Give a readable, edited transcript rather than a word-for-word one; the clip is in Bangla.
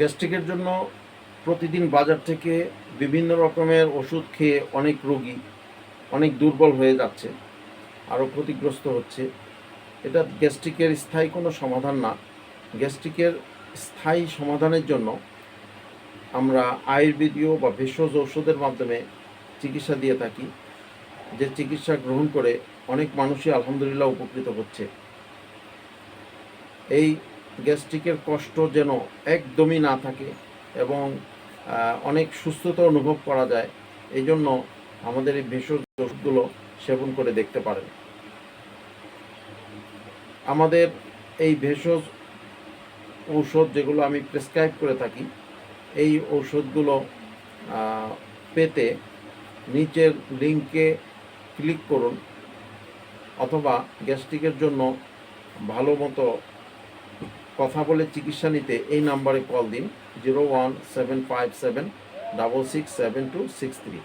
গ্যাস্ট্রিকের জন্য প্রতিদিন বাজার থেকে বিভিন্ন রকমের ওষুধ খেয়ে অনেক রোগী অনেক দুর্বল হয়ে যাচ্ছে, আরও ক্ষতিগ্রস্ত হচ্ছে। এটা গ্যাস্ট্রিকের স্থায়ী কোনো সমাধান না। গ্যাস্ট্রিকের স্থায়ী সমাধানের জন্য আমরা আয়ুর্বেদীয় বা ভেষজ ঔষধের মাধ্যমে চিকিৎসা দিয়ে থাকি, যে চিকিৎসা গ্রহণ করে অনেক মানুষই আলহামদুলিল্লাহ উপকৃত হচ্ছে। এই গ্যাস্ট্রিকের কষ্ট যেন একদমই না থাকে এবং অনেক সুস্থতা অনুভব করা যায়, এই জন্য আমাদের এই ভেষজ ওষুধগুলো সেবন করে দেখতে পারেন। আমাদের এই ভেষজ ঔষধ যেগুলো আমি প্রেসক্রাইব করে থাকি, এই ঔষধগুলো পেতে নিচের লিঙ্কে ক্লিক করুন, অথবা গ্যাস্ট্রিকের জন্য ভালো মতো কথা বলে চিকিৎসা নিতে এই নাম্বারে কল দিন 01757 667263।